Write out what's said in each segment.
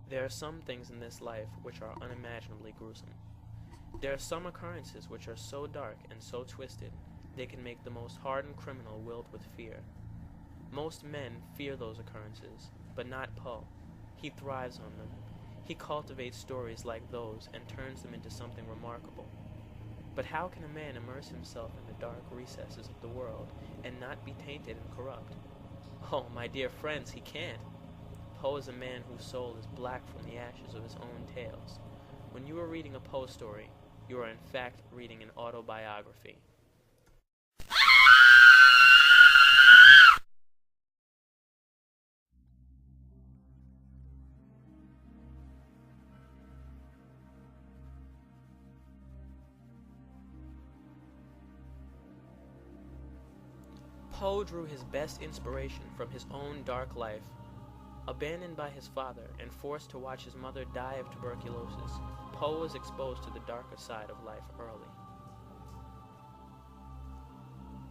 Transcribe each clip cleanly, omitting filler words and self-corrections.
There are some things in this life which are unimaginably gruesome. There are some occurrences which are so dark and so twisted they can make the most hardened criminal wilt with fear. Most men fear those occurrences, but not Poe. He thrives on them. He cultivates stories like those and turns them into something remarkable. But how can a man immerse himself in the dark recesses of the world and not be tainted and corrupt? Oh, my dear friends, he can't. Poe is a man whose soul is black from the ashes of his own tales. When you are reading a Poe story, you are in fact reading an autobiography. Poe drew his best inspiration from his own dark life. Abandoned by his father and forced to watch his mother die of tuberculosis, Poe was exposed to the darker side of life early.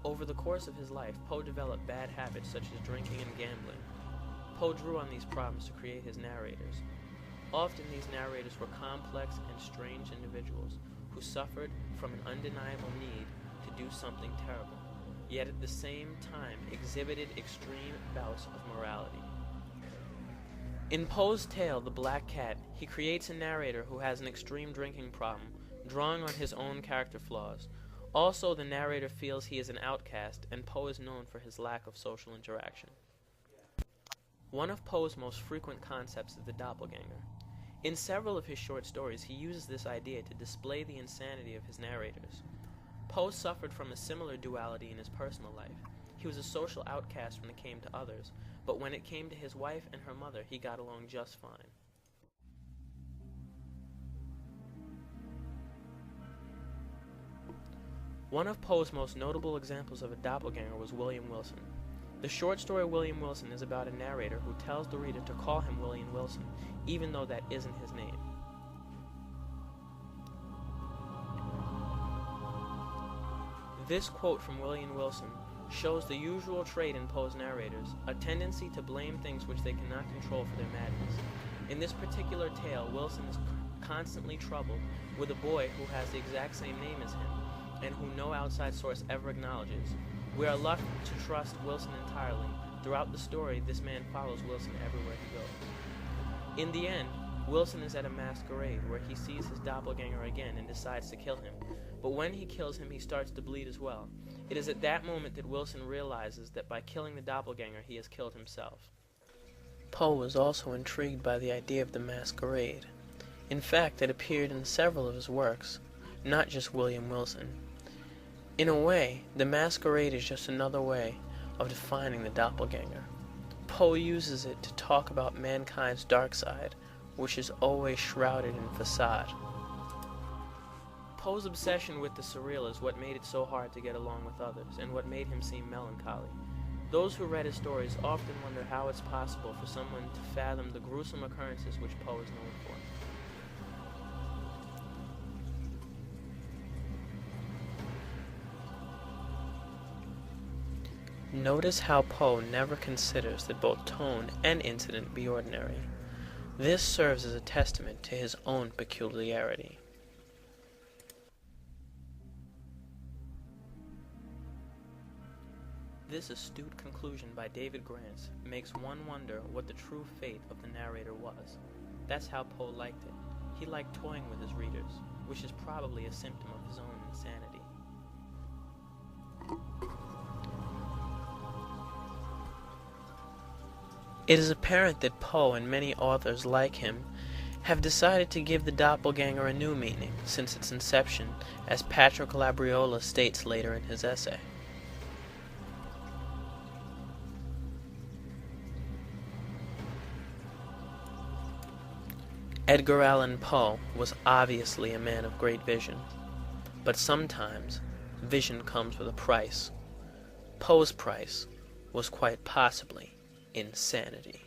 Over the course of his life, Poe developed bad habits such as drinking and gambling. Poe drew on these problems to create his narrators. Often these narrators were complex and strange individuals who suffered from an undeniable need to do something terrible, yet at the same time exhibited extreme bouts of morality. In Poe's tale, The Black Cat, he creates a narrator who has an extreme drinking problem, drawing on his own character flaws. Also, the narrator feels he is an outcast, and Poe is known for his lack of social interaction. One of Poe's most frequent concepts is the doppelganger. In several of his short stories, he uses this idea to display the insanity of his narrators. Poe suffered from a similar duality in his personal life. He was a social outcast when it came to others, but when it came to his wife and her mother, he got along just fine. One of Poe's most notable examples of a doppelganger was William Wilson. The short story William Wilson is about a narrator who tells the reader to call him William Wilson, even though that isn't his name. This quote from William Wilson shows the usual trait in Poe's narrators, a tendency to blame things which they cannot control for their madness. In this particular tale, Wilson is constantly troubled with a boy who has the exact same name as him, and who no outside source ever acknowledges. We are left to trust Wilson entirely. Throughout the story, this man follows Wilson everywhere he goes. In the end, Wilson is at a masquerade where he sees his doppelganger again and decides to kill him. But when he kills him, he starts to bleed as well. It is at that moment that Wilson realizes that by killing the doppelganger, he has killed himself. Poe was also intrigued by the idea of the masquerade. In fact, it appeared in several of his works, not just William Wilson. In a way, the masquerade is just another way of defining the doppelganger. Poe uses it to talk about mankind's dark side, which is always shrouded in facade. Poe's obsession with the surreal is what made it so hard to get along with others, and what made him seem melancholy. Those who read his stories often wonder how it's possible for someone to fathom the gruesome occurrences which Poe is known for. Notice how Poe never considers that both tone and incident be ordinary. This serves as a testament to his own peculiarity. This astute conclusion by David Grant makes one wonder what the true fate of the narrator was. That's how Poe liked it. He liked toying with his readers, which is probably a symptom of his own insanity. It is apparent that Poe and many authors like him have decided to give the doppelganger a new meaning since its inception, as Patrick Labriola states later in his essay. Edgar Allan Poe was obviously a man of great vision, but sometimes vision comes with a price. Poe's price was quite possibly insanity.